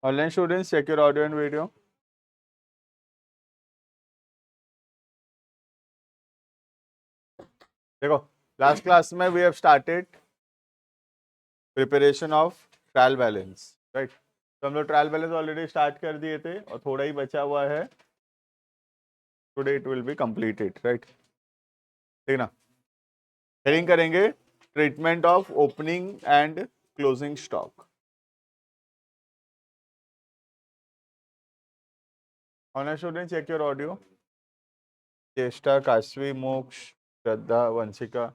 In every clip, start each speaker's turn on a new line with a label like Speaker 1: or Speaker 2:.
Speaker 1: Online students, check your audio and video. देखो last class में we have started preparation of trial balance, right. तो हम लोग trial balance already start कर दिए थे और थोड़ा ही बचा हुआ है। Today it will be completed, right. ठीक ना। हेडिंग करेंगे treatment of opening and closing stock. Online student, check your audio. Cheshta, Kashvi, Moksh, Shraddha, Vanshika,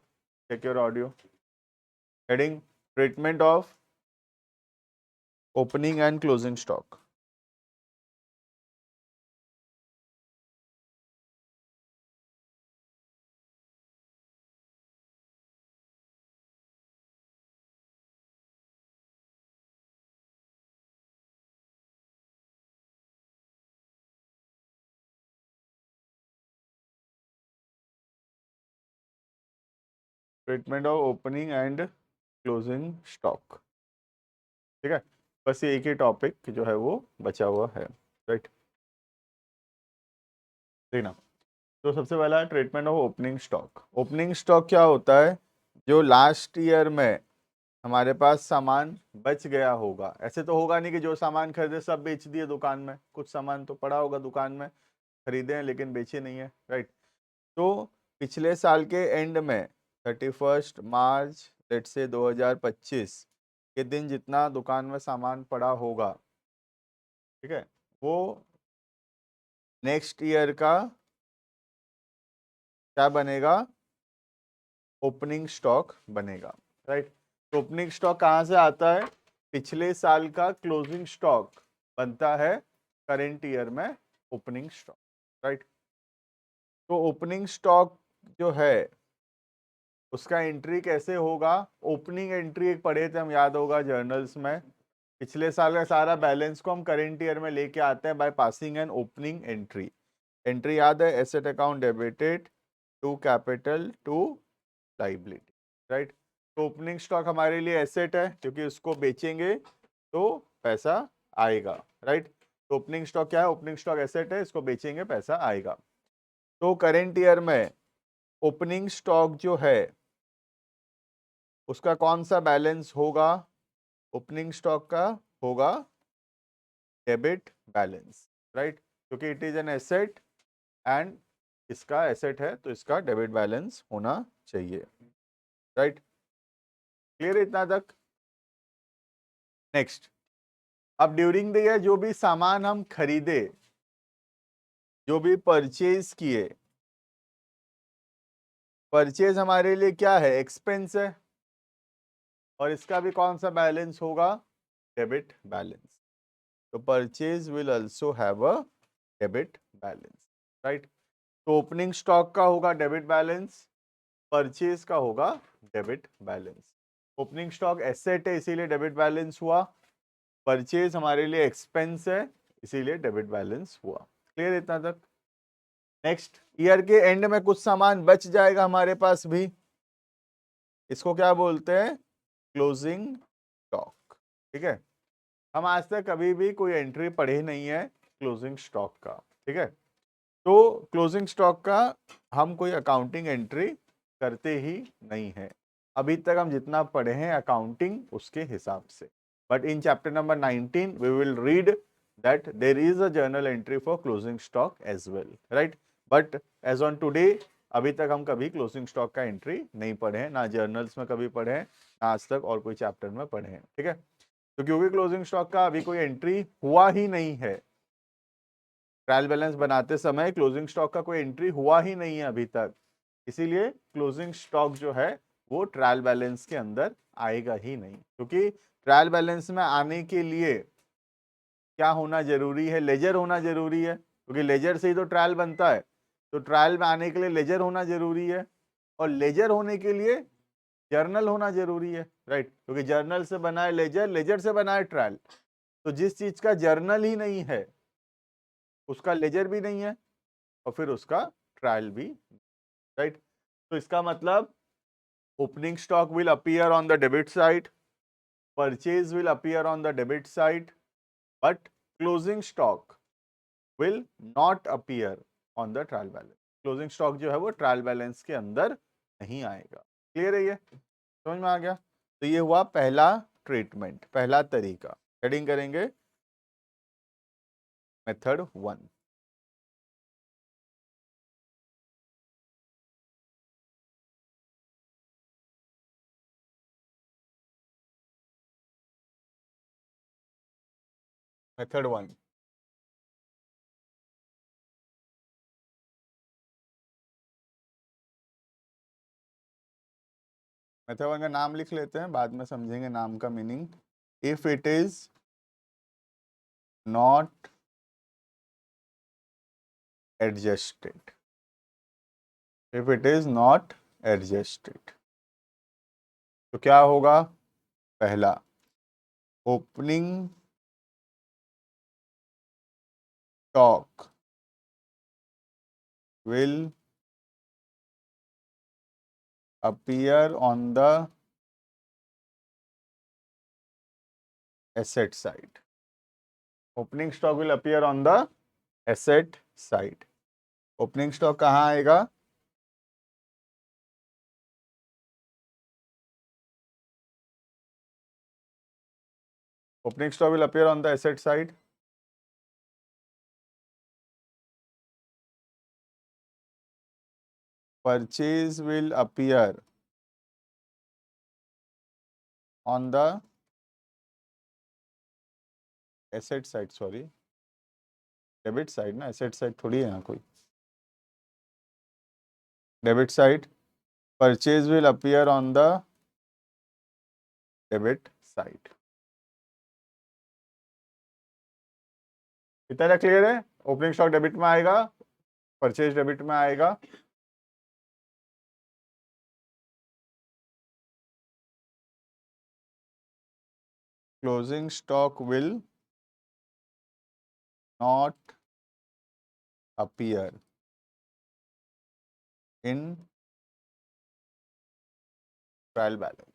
Speaker 1: check your audio. Heading treatment of opening and closing stock. Treatment of opening and closing stock. ठीक है, बस ये एक ही topic जो है वो बचा हुआ है, राइट। ठीक ना। तो सबसे पहला treatment of opening stock. Opening stock क्या होता है? जो लास्ट ईयर में हमारे पास सामान बच गया होगा। ऐसे तो होगा नहीं कि जो सामान खरीदे सब बेच दिए दुकान में, कुछ सामान तो पड़ा होगा दुकान में, खरीदे हैं लेकिन बेचे नहीं है, राइट। तो पिछले साल के एंड में 31 मार्च लेट्स से 2025 के दिन जितना दुकान में सामान पड़ा होगा, ठीक है, वो नेक्स्ट ईयर का क्या बनेगा? ओपनिंग स्टॉक बनेगा, राइट। तो ओपनिंग स्टॉक कहाँ से आता है? पिछले साल का क्लोजिंग स्टॉक बनता है करेंट ईयर में ओपनिंग स्टॉक, राइट। तो ओपनिंग स्टॉक जो है उसका एंट्री कैसे होगा? ओपनिंग एंट्री एक पढ़े थे हम, याद होगा जर्नल्स में। पिछले साल का सारा बैलेंस को हम करेंट ईयर में लेके आते हैं by passing an opening entry. Entry याद है? Asset account debited to capital to liability, right. तो ओपनिंग स्टॉक हमारे लिए एसेट है क्योंकि उसको बेचेंगे तो पैसा आएगा, राइट। तो ओपनिंग स्टॉक क्या है? ओपनिंग स्टॉक एसेट है, इसको बेचेंगे पैसा आएगा। तो करेंट ईयर में ओपनिंग स्टॉक जो है उसका कौन सा बैलेंस होगा? ओपनिंग स्टॉक का होगा डेबिट बैलेंस, राइट, क्योंकि it is an asset and इसका एसेट है तो इसका डेबिट बैलेंस होना चाहिए, राइट। क्लियर है इतना तक? नेक्स्ट, अब ड्यूरिंग द ईयर जो भी सामान हम खरीदे, जो भी परचेज किए, परचेज हमारे लिए क्या है? एक्सपेंस है, और इसका भी कौन सा बैलेंस होगा? Debit balance. तो purchase will also have a debit balance, right. तो ओपनिंग स्टॉक का होगा डेबिट बैलेंस, परचेज का होगा debit balance. Opening stock asset है इसीलिए डेबिट बैलेंस हुआ, परचेज हमारे लिए एक्सपेंस है इसीलिए डेबिट बैलेंस हुआ। क्लियर इतना तक? नेक्स्ट, ईयर के एंड में कुछ सामान बच जाएगा हमारे पास भी, इसको क्या बोलते हैं? क्लोजिंग स्टॉक, ठीक है। हम आज तक कभी भी कोई एंट्री पढ़े नहीं है क्लोजिंग स्टॉक का, ठीक है। तो क्लोजिंग स्टॉक का हम कोई अकाउंटिंग एंट्री करते ही नहीं है अभी तक। हम जितना पढ़े हैं अकाउंटिंग उसके हिसाब से, but in chapter number 19 we will read that there is a journal entry for closing stock as well, right? But as on today अभी तक हम कभी क्लोजिंग स्टॉक का एंट्री नहीं पढ़े हैं, ना जर्नल्स में कभी पढ़े हैं, ना आज तक और कोई चैप्टर में पढ़े हैं, ठीक है। तो क्योंकि क्लोजिंग स्टॉक का अभी कोई एंट्री हुआ ही नहीं है, ट्रायल बैलेंस बनाते समय क्लोजिंग स्टॉक का कोई एंट्री हुआ ही नहीं है अभी तक, इसीलिए क्लोजिंग स्टॉक जो है वो ट्रायल बैलेंस के अंदर आएगा ही नहीं। क्योंकि ट्रायल बैलेंस में आने के लिए क्या होना जरूरी है? लेजर होना जरूरी है, क्योंकि लेजर से ही तो ट्रायल बनता है। तो ट्रायल में आने के लिए लेजर होना जरूरी है, और लेजर होने के लिए जर्नल होना जरूरी है, राइट। क्योंकि जर्नल से बना है लेजर, लेजर से बना है ट्रायल। तो जिस चीज का जर्नल ही नहीं है उसका लेजर भी नहीं है और फिर उसका ट्रायल भी, राइट। तो इसका मतलब opening stock will appear on the debit side, purchase will appear on the debit side, but closing stock will not appear on the trial balance. Closing stock जो है वो ट्रायल बैलेंस के अंदर नहीं आएगा. क्लियर है? ये समझ में आ गया? तो ये हुआ पहला ट्रीटमेंट, पहला तरीका. हेडिंग करेंगे मेथड 1. मेथड 1. मेथड 1 का नाम लिख लेते हैं, बाद में समझेंगे नाम का meaning. If it is not adjusted, if it is not adjusted, तो क्या होगा? पहला, opening stock will appear on the asset side. Opening stock will appear on the asset side. Opening stock कहाँ आएगा? Opening stock will appear on the asset side. Purchase will appear on the asset side. Sorry, debit side ना, asset side थोड़ी है यहाँ कोई. Debit side. Purchase will appear on the debit side. इतना clear है? Opening stock debit में आएगा, purchase debit में आएगा. Closing stock will not appear in trial balance.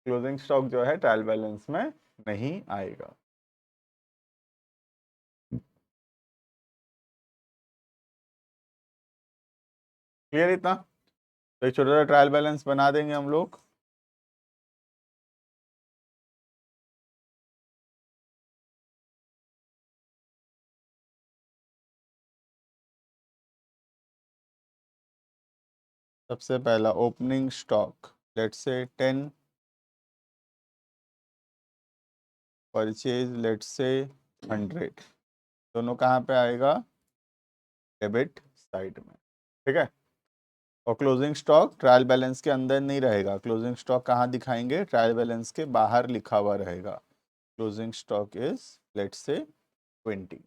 Speaker 1: Closing stock जो है ट्रायल बैलेंस में नहीं आएगा. क्लियर इतना? तो एक छोटा सा ट्रायल बैलेंस बना देंगे हम लोग. सबसे पहला opening stock, let's say 10, purchase let's say 100. दोनों कहाँ पे आएगा? डेबिट साइड में. ठीक है. और क्लोजिंग स्टॉक ट्रायल बैलेंस के अंदर नहीं रहेगा. क्लोजिंग स्टॉक कहाँ दिखाएंगे? ट्रायल बैलेंस के बाहर लिखा हुआ रहेगा. Closing stock is let's say 20.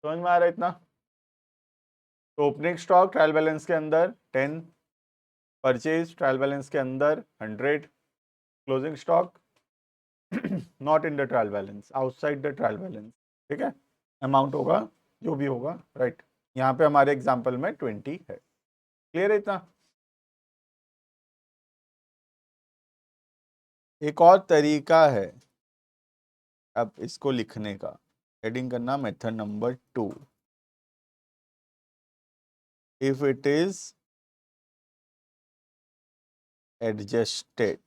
Speaker 1: समझ में आ रहा है इतना? तो ओपनिंग स्टॉक ट्रायल बैलेंस के अंदर 10, परचेज ट्रायल बैलेंस के अंदर 100, closing stock not in the trial balance, outside the trial balance. ठीक है. अमाउंट होगा जो भी होगा, राइट. यहाँ पे हमारे एग्जांपल में 20 है. क्लियर है इतना? एक और तरीका है अब इसको लिखने का. हेडिंग करना method number 2. If it is adjusted,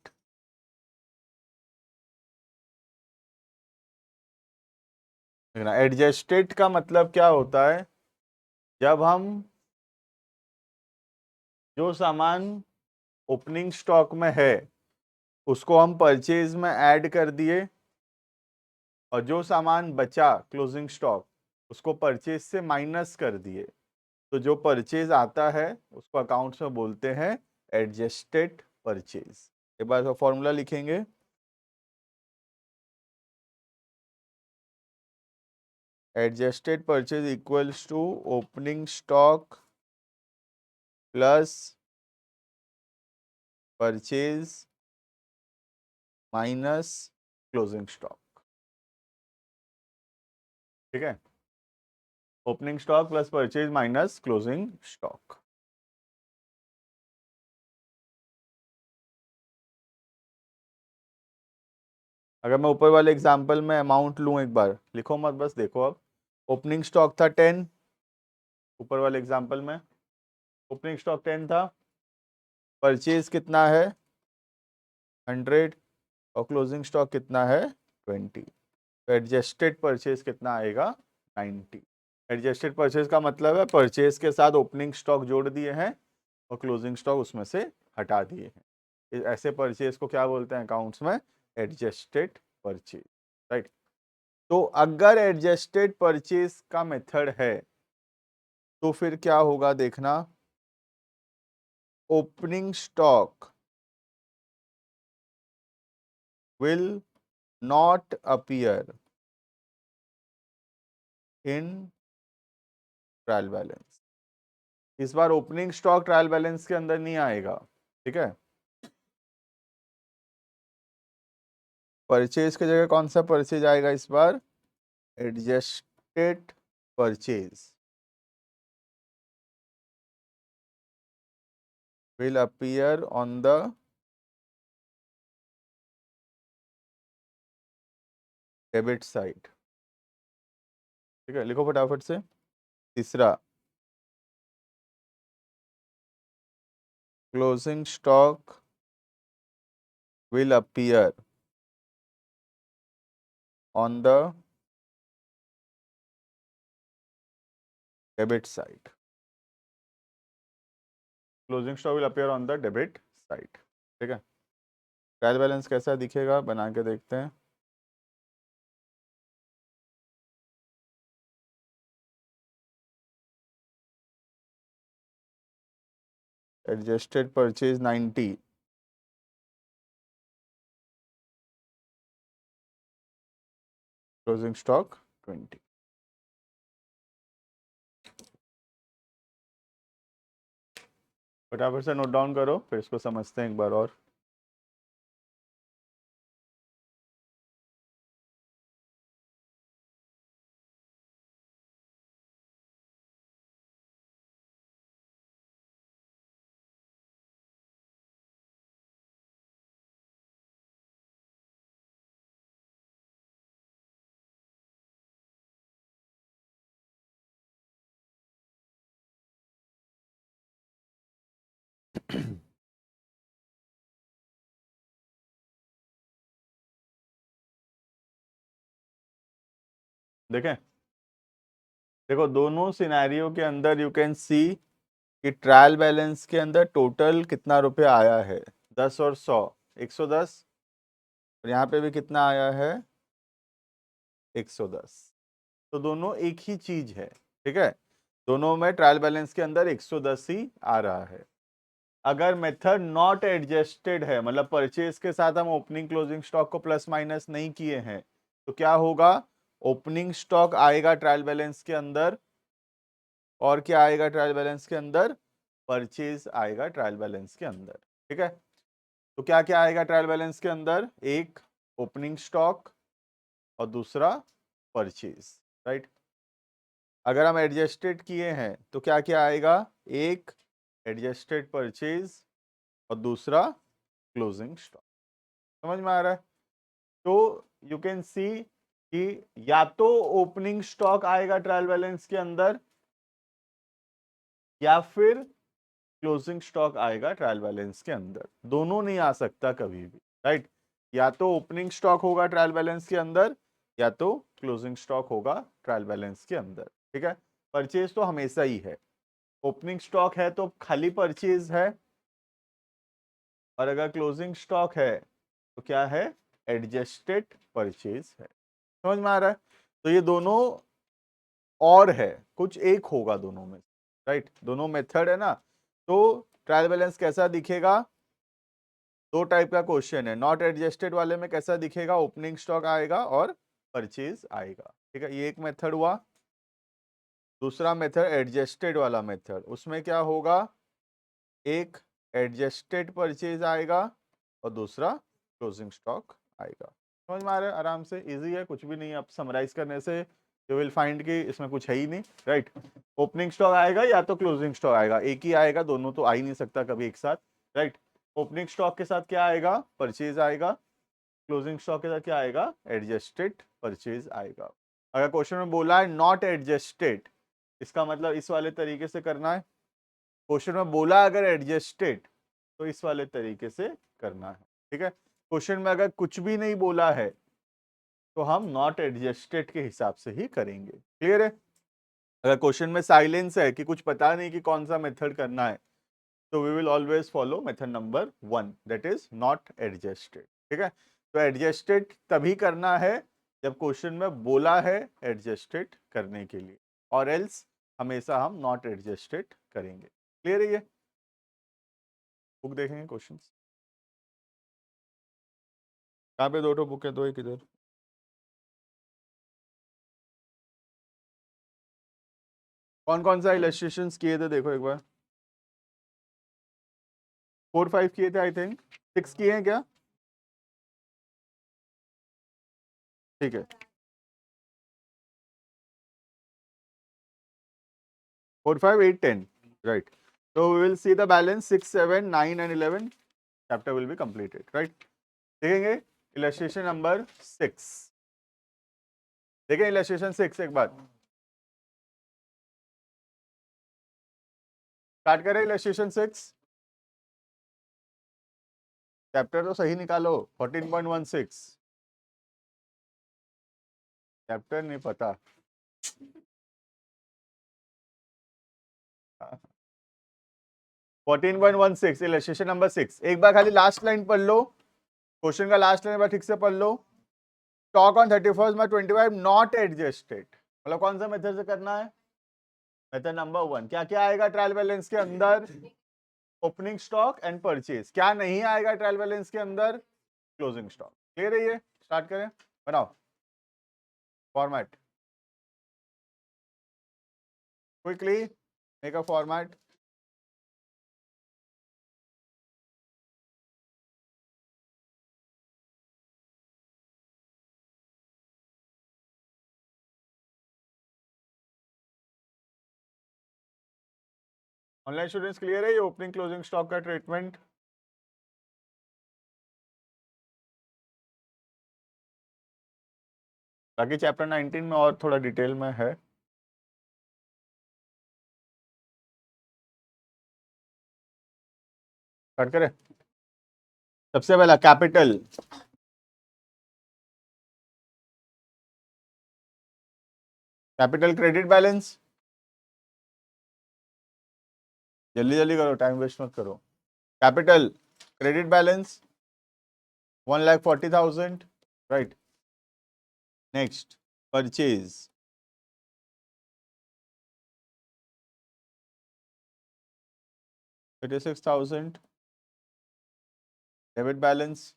Speaker 1: adjusted का मतलब क्या होता है? जब हम जो सामान ओपनिंग स्टॉक में है उसको हम परचेज में ऐड कर दिए, और जो सामान बचा क्लोजिंग स्टॉक उसको परचेज से माइनस कर दिए, तो जो परचेज आता है उसको अकाउंट्स में बोलते हैं एडजस्टेड परचेज. एक बार फॉर्मूला लिखेंगे. Adjusted purchase equals to opening stock plus purchase minus closing stock. ठीक है. Opening stock plus purchase minus closing stock. अगर मैं ऊपर वाले एग्जाम्पल में अमाउंट लूँ, एक बार लिखो मत, बस देखो। अब ओपनिंग स्टॉक था 10, ऊपर वाले एग्जाम्पल में ओपनिंग स्टॉक 10 था, परचेज कितना है 100 और क्लोजिंग स्टॉक कितना है 20। तो एडजस्टेड परचेज कितना आएगा 90। एडजस्टेड परचेज का मतलब है परचेज के साथ ओपनिंग स्टॉक जोड़ दिए हैं और क्लोजिंग स्टॉक उसमें से हटा दिए हैं। ऐसे परचेज को क्या बोलते हैं अकाउंट्स में, एडजस्टेड परचेज, राइट। तो अगर एडजस्टेड परचेज का मेथड है तो फिर क्या होगा देखना, opening stock will not appear in trial balance. इस बार ओपनिंग स्टॉक ट्रायल बैलेंस के अंदर नहीं आएगा, ठीक है। परचेज की जगह कौन सा परचेज आएगा इस बार, adjusted purchase will appear on the debit side, ठीक है। लिखो फटाफट से। तीसरा, closing stock will appear on the debit side, closing stock will appear on the debit side, ठीक है। ट्रायल बैलेंस कैसा दिखेगा बना के देखते हैं। Adjusted purchase 90, closing stock 20। फटाफट से नोट डाउन करो, फिर इसको समझते हैं एक बार और। देखें, देखो दोनों सिनेरियो के अंदर यू कैन सी कि ट्रायल बैलेंस के अंदर टोटल कितना रुपए आया है, 10 और 100, 110। और यहाँ पे भी कितना आया है 110। तो दोनों एक ही चीज है, ठीक है। दोनों में ट्रायल बैलेंस के अंदर 110 ही आ रहा है। अगर मेथड नॉट एडजस्टेड है, मतलब परचेज के साथ हम ओपनिंग क्लोजिंग स्टॉक को प्लस माइनस नहीं किए हैं, तो क्या होगा, ओपनिंग स्टॉक आएगा ट्रायल बैलेंस के अंदर और क्या आएगा ट्रायल बैलेंस के अंदर, परचेज आएगा ट्रायल बैलेंस के अंदर, ठीक है। तो क्या क्या आएगा ट्रायल बैलेंस के अंदर, एक ओपनिंग स्टॉक और दूसरा परचेज, राइट। अगर हम एडजस्टेड किए हैं तो क्या क्या आएगा, एक एडजस्टेड परचेज और दूसरा क्लोजिंग स्टॉक। समझ में आ रहा है। तो यू कैन सी कि या तो ओपनिंग स्टॉक आएगा ट्रायल बैलेंस के अंदर या फिर क्लोजिंग स्टॉक आएगा ट्रायल बैलेंस के अंदर, दोनों नहीं आ सकता कभी भी, राइट। या तो ओपनिंग स्टॉक होगा ट्रायल बैलेंस के अंदर या तो क्लोजिंग स्टॉक होगा ट्रायल बैलेंस के अंदर, ठीक है। परचेज तो हमेशा ही है, ओपनिंग स्टॉक है तो खाली परचेज है, और अगर क्लोजिंग स्टॉक है तो क्या है, एडजस्टेड परचेज है। समझ में आ रहा है। तो ये दोनों और है, कुछ एक होगा दोनों में, राइट। दोनों मेथड है ना। तो ट्रायल बैलेंस कैसा दिखेगा, दो टाइप का क्वेश्चन है। नॉट एडजस्टेड वाले में कैसा दिखेगा, ओपनिंग स्टॉक आएगा और परचेज आएगा, ठीक है। ये एक मेथड हुआ। दूसरा मेथड एडजस्टेड वाला मेथड, उसमें क्या होगा, एक एडजस्टेड परचेज आएगा और दूसरा क्लोजिंग स्टॉक आएगा। समझ में आ रहा है, आराम से इजी है, कुछ भी नहीं। आप समराइज करने से यू विल फाइंड कि इसमें कुछ है ही नहीं, राइट। ओपनिंग स्टॉक आएगा या तो क्लोजिंग स्टॉक आएगा, एक ही आएगा, दोनों तो आ ही नहीं सकता कभी एक साथ, राइट। ओपनिंग स्टॉक के साथ क्या आएगा, परचेज आएगा, क्लोजिंग स्टॉक के साथ क्या आएगा, एडजस्टेड परचेज आएगा। अगर क्वेश्चन में बोला है नॉट एडजस्टेड, इसका मतलब इस वाले तरीके से करना है। क्वेश्चन में बोला अगर एडजस्टेड तो इस वाले तरीके से करना है, ठीक है। क्वेश्चन में अगर कुछ भी नहीं बोला है तो हम नॉट एडजस्टेड के हिसाब से ही करेंगे। क्लियर है। अगर क्वेश्चन में साइलेंस है कि कुछ पता नहीं कि कौन सा मेथड करना है, तो we will always follow method number 1, that is not adjusted, ठीक है। तो एडजस्टेड तभी करना है जब क्वेश्चन में बोला है एडजस्टेड करने के लिए, और एल्स हमेशा हम नॉट एडजस्टेड करेंगे। क्लियर है ये। बुक देखेंगे क्वेश्चन, कहाँ पे दो बुक है, दो एक इधर। कौन कौन सा इलस्ट्रेशन किए थे देखो एक बार। 4 5 किए थे, आई थिंक 6 किए हैं क्या। ठीक है, 4 5 8 10, right. So we will see the balance 6 7 9 and 11 chapter will be completed, right. देखेंगे इलस्ट्रेशन नंबर 6, देखें इलस्ट्रेशन 6 एक बार स्टार्ट करें। इलस्ट्रेशन 6 चैप्टर तो सही निकालो, 14.16 चैप्टर नहीं पता। 14.16 इलस्ट्रेशन नंबर 6, एक बार खाली लास्ट लाइन पढ़ लो, क्वेश्चन का लास्ट लाइन एक बार ठीक से पढ़ लो। Stock on 31 March 25 not adjusted, मतलब कौन सा मेथड से करना है, मेथड नंबर 1। क्या क्या आएगा ट्रायल बैलेंस के अंदर, ओपनिंग स्टॉक एंड परचेज। क्या नहीं आएगा ट्रायल बैलेंस के अंदर, क्लोजिंग स्टॉक। क्लियर है ये। स्टार्ट करें, बनाओ format, quickly make a format. Online students clear है ये ओपनिंग क्लोजिंग स्टॉक का ट्रीटमेंट। बाकी चैप्टर 19 में और थोड़ा डिटेल में है। स्टार्ट करें। सबसे पहला कैपिटल, कैपिटल क्रेडिट बैलेंस, जल्दी जल्दी करो, टाइम वेस्ट मत करो। Capital credit balance 1,40,000, right. Next purchase 36,000, debit balance,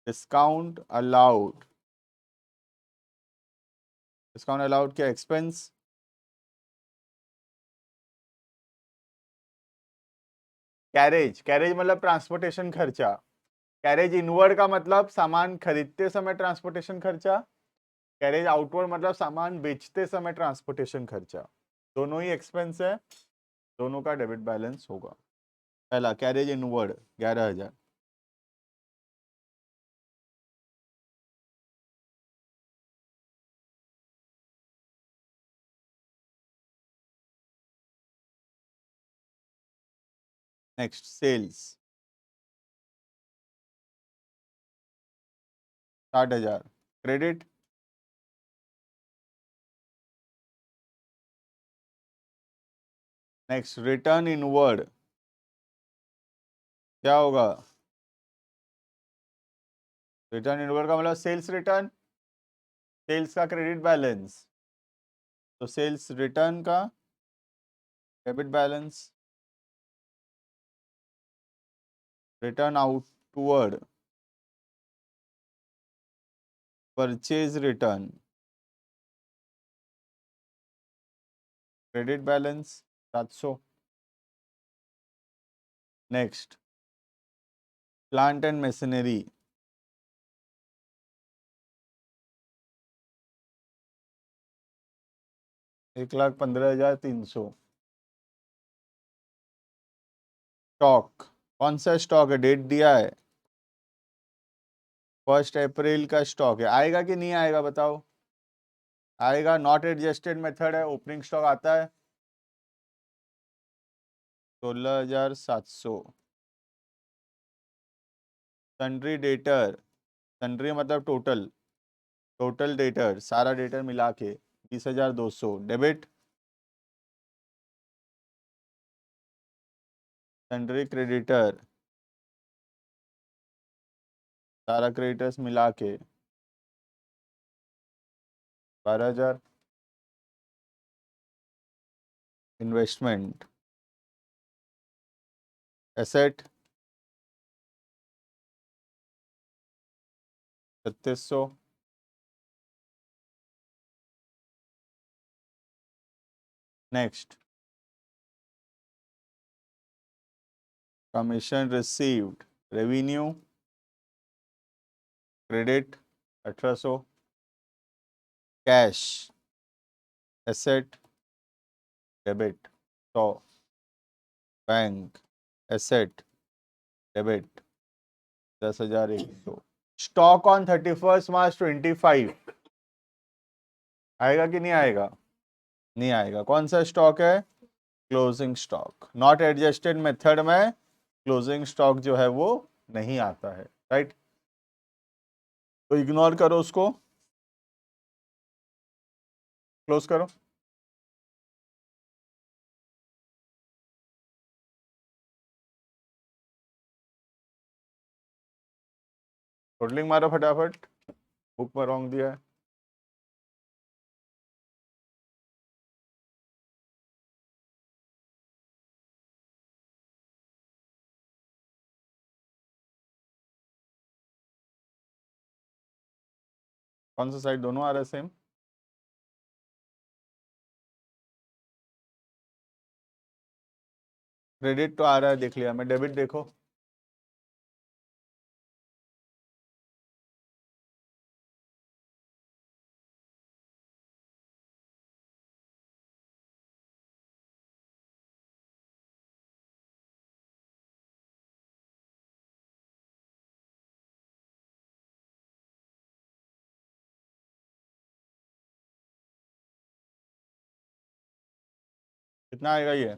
Speaker 1: discount allowed, discount allowed क्या, एक्सपेंस, कैरेज, कैरेज मतलब ट्रांसपोर्टेशन खर्चा। कैरेज इनवर्ड का मतलब सामान खरीदते समय ट्रांसपोर्टेशन खर्चा, कैरेज आउटवर्ड मतलब सामान बेचते समय ट्रांसपोर्टेशन खर्चा। दोनों ही एक्सपेंस है, दोनों का डेबिट बैलेंस होगा। पहला carriage inward 11,000, next sales 60,000, credit next return inward क्या होगा, रिटर्न इनवर्ड का मतलब सेल्स रिटर्न, सेल्स का क्रेडिट बैलेंस, तो सेल्स रिटर्न का debit balance, return outward purchase return credit balance 700। Next plant and machinery 1,15,300। Stock कौन सा स्टॉक है, डेट दिया है, 1 अप्रैल का स्टॉक है, आएगा कि नहीं आएगा बताओ? आएगा। नॉट एडजस्टेड मेथड है, ओपनिंग स्टॉक आता है 16,700। सन्ड्री डेटर, सन्ड्री मतलब टोटल, टोटल डेटर, सारा डेटर मिला के 20,200 डेबिट। सन्ड्री क्रेडिटर, सारा क्रेडिटर्स मिला के 12,000। Investment, asset 3,600। Next, commission received, revenue credit 1,800। Cash, asset debit 100। Bank, asset debit 10,100। Stock on 31 मार्च 25 आएगा कि नहीं आएगा? नहीं आएगा। कौन सा स्टॉक है? Closing stock. Not adjusted method में क्लोजिंग स्टॉक जो है वो नहीं आता है, राइट? तो इग्नोर करो उसको, क्लोज करो। टोटलिंग मारो फटाफट, बुक में रॉन्ग दिया है। कौन सा साइड? दोनों आ रहा है सेम। क्रेडिट तो आ रहा है, देख लिया मैं। डेबिट देखो, कितना आएगा ये?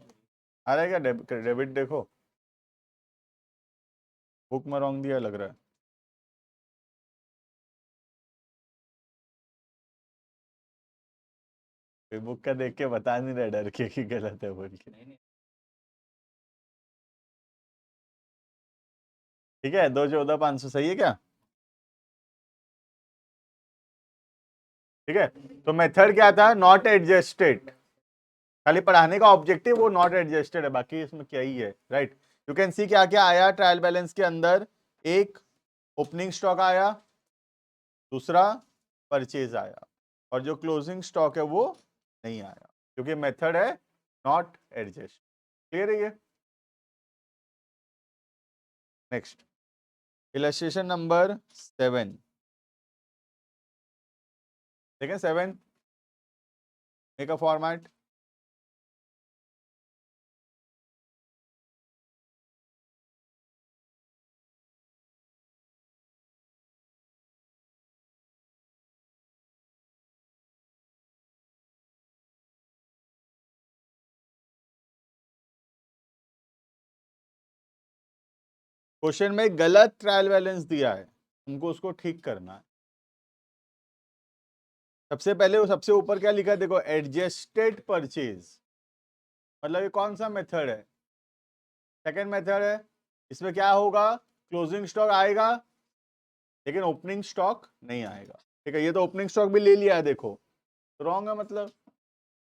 Speaker 1: आ रहा है क्या? डेबिट देखो, बुक में रॉन्ग दिया लग रहा है। फिर बुक का देख के बता नहीं रहा, डर के कि गलत है बोल के। ठीक है, 2,14,500 सही है क्या? ठीक है, तो मेथड क्या था? Not adjusted. खाली पढ़ाने का ऑब्जेक्टिव वो नॉट एडजस्टेड है, बाकी इसमें क्या ही है, राइट? यू कैन सी क्या क्या आया ट्रायल बैलेंस के अंदर। एक, ओपनिंग स्टॉक आया, दूसरा परचेज आया, और जो क्लोजिंग स्टॉक है वो नहीं आया, क्योंकि मेथड है नॉट एडजस्ट। क्लियर है ये? नेक्स्ट, इलस्ट्रेशन नंबर 7, ठीक है? 7, मेक अ फॉर्मेट। क्वेश्चन में गलत ट्रायल बैलेंस दिया है, हमको उसको ठीक करना है। सबसे पहले वो सबसे ऊपर क्या लिखा है देखो, एडजस्टेड परचेज, मतलब ये कौन सा मेथड है? सेकंड मेथड है। इसमें क्या होगा? क्लोजिंग स्टॉक आएगा लेकिन ओपनिंग स्टॉक नहीं आएगा। ठीक है, ये तो ओपनिंग स्टॉक भी ले लिया है देखो, तो रॉन्ग है, मतलब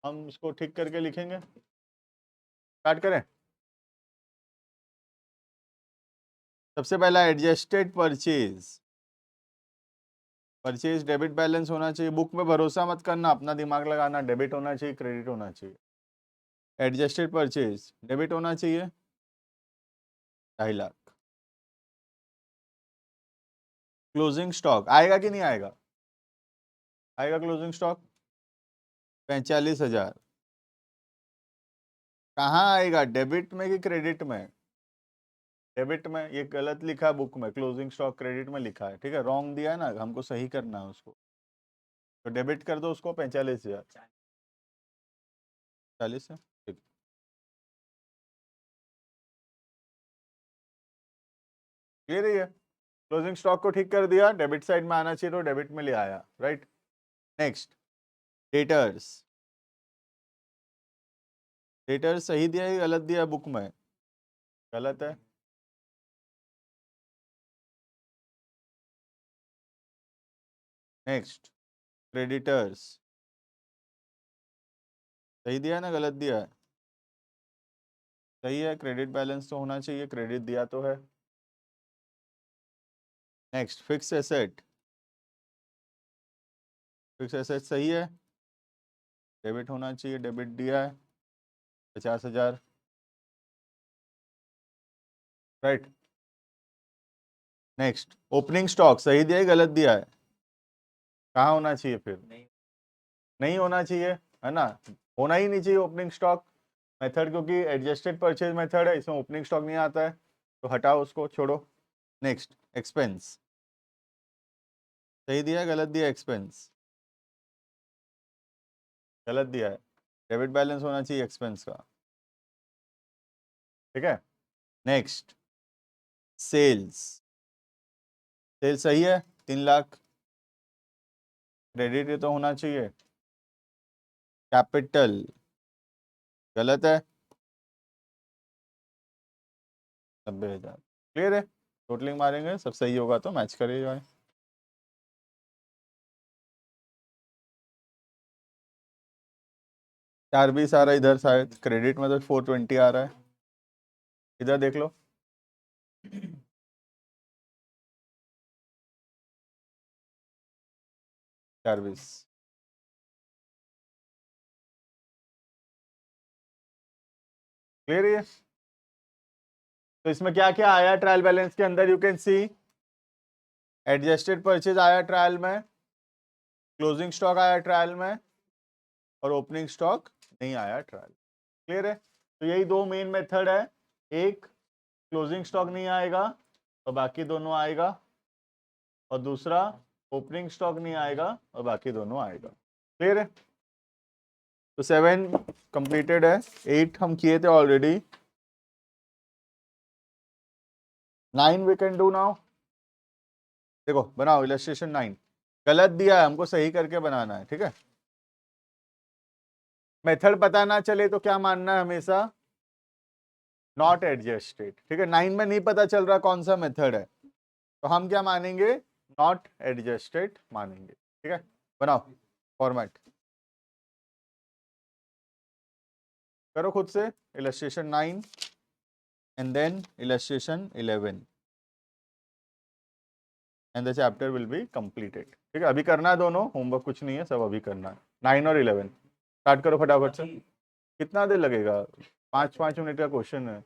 Speaker 1: हम इसको ठीक करके लिखेंगे। स्टार्ट करें। सबसे पहला adjusted purchase, purchase debit balance होना चाहिए। बुक में भरोसा मत करना, अपना दिमाग लगाना। डेबिट होना चाहिए, क्रेडिट होना चाहिए। एडजस्टेड परचेज डेबिट होना चाहिए 2.5 लाख। क्लोजिंग स्टॉक आएगा कि नहीं आएगा? आएगा क्लोजिंग स्टॉक 45,000। कहाँ आएगा? डेबिट में कि क्रेडिट में? डेबिट में ये गलत लिखा है बुक में, क्लोजिंग स्टॉक क्रेडिट में लिखा है, ठीक है, रॉन्ग दिया है ना, हमको सही करना है उसको, तो डेबिट कर दो उसको 45,000। 40 है, ठीक। क्लियर ही है, क्लोजिंग स्टॉक को ठीक कर दिया, डेबिट साइड में आना चाहिए तो डेबिट में ले आया, राइट। Next, debtors. डेटर्स सही दिया है गलत दिया बुक में? गलत है। Next, creditors. सही दिया है ना गलत दिया है? सही है, क्रेडिट बैलेंस तो होना चाहिए, क्रेडिट दिया तो है। Next, fix asset. Fix asset सही है, डेबिट होना चाहिए, डेबिट दिया है 50,000, राइट। नेक्स्ट, ओपनिंग स्टॉक सही दिया है गलत दिया है? कहाँ होना चाहिए फिर? नहीं होना चाहिए, है ना, होना ही नहीं चाहिए ओपनिंग स्टॉक मेथड, क्योंकि एडजस्टेड परचेज मेथड है, इसमें ओपनिंग स्टॉक नहीं आता है, तो हटाओ उसको, छोड़ो। Next, expense. सही दिया है गलत दिया एक्सपेंस? गलत दिया है, डेबिट बैलेंस होना चाहिए एक्सपेंस का, ठीक है। Next, sales. सेल्स सही है, 3 लाख, क्रेडिट ये तो होना चाहिए। कैपिटल गलत है, 90,000। क्लियर है, टोटलिंग मारेंगे, सब सही होगा तो मैच करे जाए। 420 आ रहा है इधर, शायद क्रेडिट में तो 420 आ रहा है, इधर देख लो। 420। क्लियर है, तो इसमें क्या क्या आया ट्रायल बैलेंस के अंदर, you can see adjusted purchase आया ट्रायल में, क्लोजिंग स्टॉक आया ट्रायल में, और ओपनिंग स्टॉक नहीं आया ट्रायल। क्लियर है, तो यही दो मेन मेथड है, एक क्लोजिंग स्टॉक नहीं आएगा और बाकी दोनों आएगा, और दूसरा ओपनिंग स्टॉक नहीं आएगा और बाकी दोनों आएगा। क्लियर है, तो 7 कंप्लीटेड है, 8 हम किए थे already, 9 we can do now. देखो बनाओ इलस्ट्रेशन 9, गलत दिया है हमको सही करके बनाना है, ठीक है। मेथड पता ना चले तो क्या मानना है हमेशा, नॉट एडजस्टेड, ठीक है। 9 में नहीं पता चल रहा कौन सा मेथड है, तो हम क्या मानेंगे, नॉट एडजस्टेड मानेंगे, ठीक है। बनाओ फॉर्मेट, करो खुद से, illustration 9 and then illustration 11 and the chapter will be completed, ठीक है। अभी करना है दोनों, होमवर्क कुछ नहीं है, सब अभी करना है, 9 और 11। स्टार्ट करो फटाफट से, कितना देर लगेगा, 5-5 मिनट का क्वेश्चन है।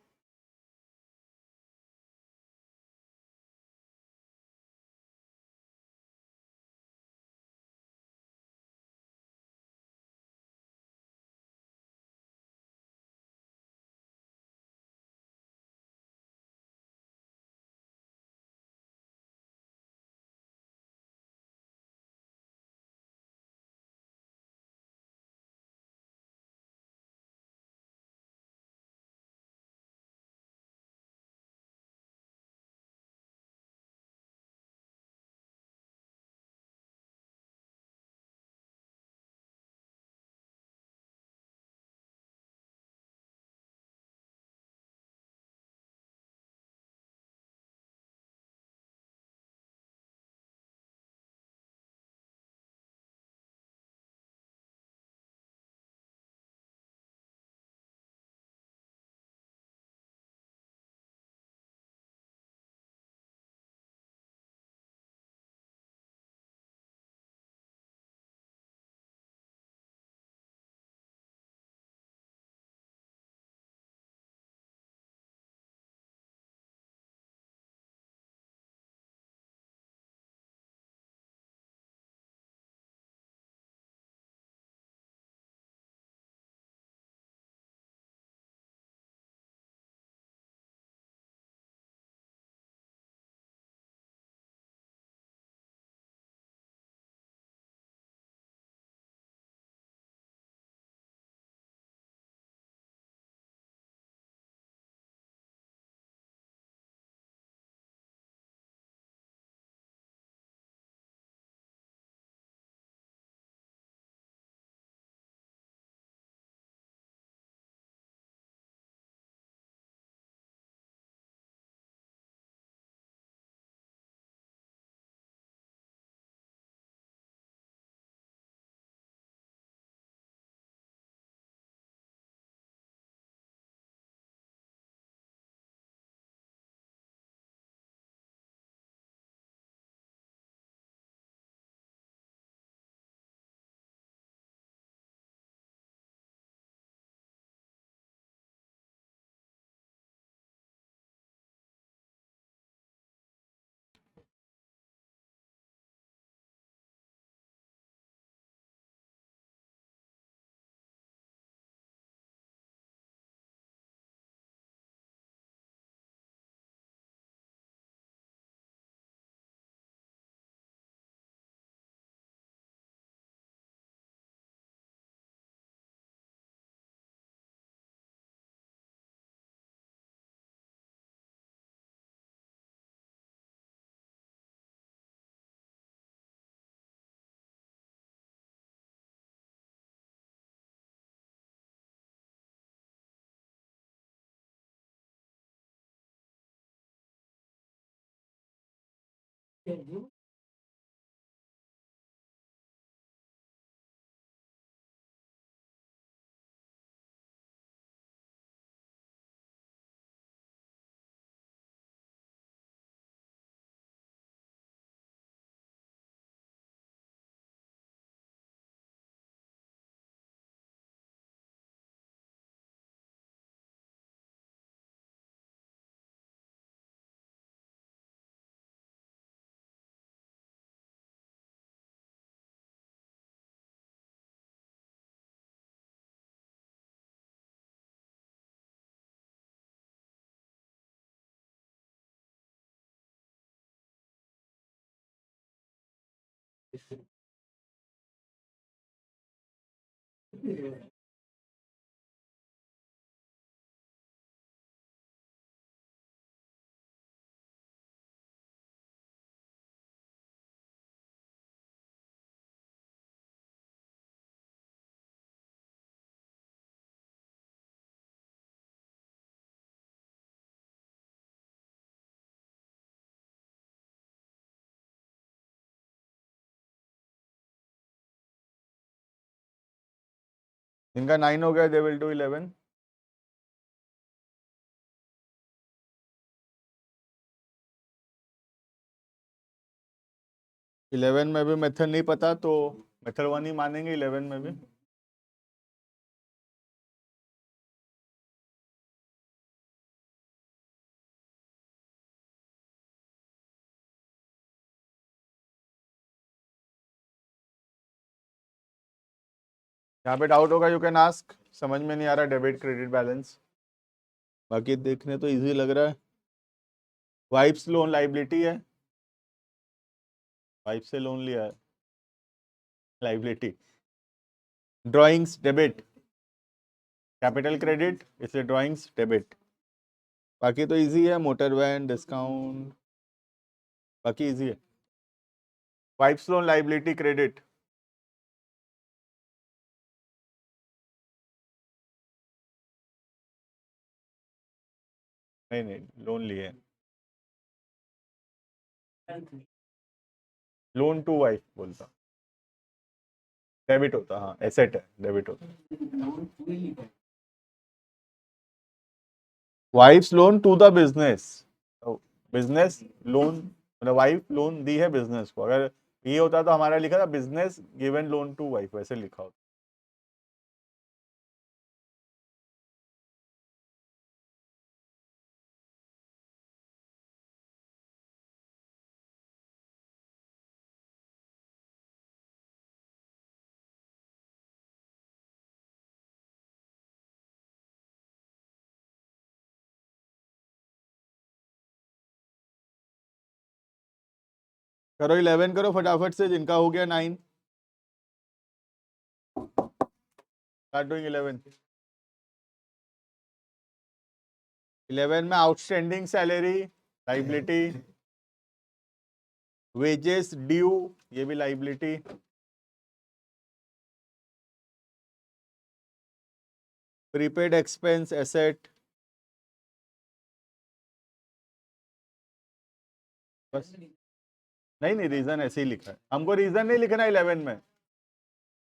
Speaker 1: इनका 9 हो गया, दे विल डू 11। इलेवन में भी मेथड नहीं पता तो मेथड 1 ही मानेंगे 11 में भी। यहाँ पे डाउट होगा, यू कैन आस्क। समझ में नहीं आ रहा डेबिट क्रेडिट बैलेंस, बाकी देखने तो इजी लग रहा है। वाइफ्स लोन लाइबिलिटी है, वाइफ से लोन लिया है, liability. Drawings debit, capital credit, इसलिए ड्राइंग्स डेबिट। बाकी तो इजी है, मोटर वैन डिस्काउंट, बाकी इजी है। वाइफ्स लोन लाइबिलिटी क्रेडिट, नहीं नहीं लोन लिए, लोन टू वाइफ बोलता, डेबिट होता, हाँ एसेट है, डेबिट होता। Wife's loan to the business, business loan, मतलब वाइफ लोन दी है बिजनेस को। अगर ये होता तो हमारा लिखा था business given loan to wife, वैसे लिखा होता। करो 11 करो फटाफट से, जिनका हो गया 9। Start doing 11। 11 में outstanding salary liability, wages due ये भी लाइबिलिटी, प्रीपेड एक्सपेंस एसेट। बस, नहीं नहीं रीजन ऐसे ही लिखा है, हमको रीजन नहीं लिखना 11 में।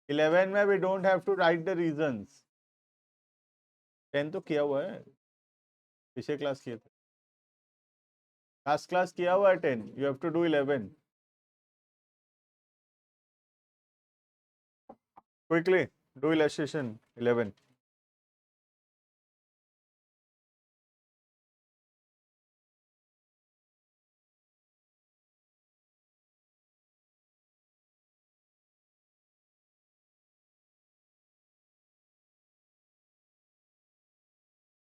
Speaker 1: 11 में we don't have to write the reasons. 10 तो किया हुआ है, पिछले क्लास किए थे, लास्ट क्लास किया हुआ है 10, you have to do 11 quickly, do illustration 11।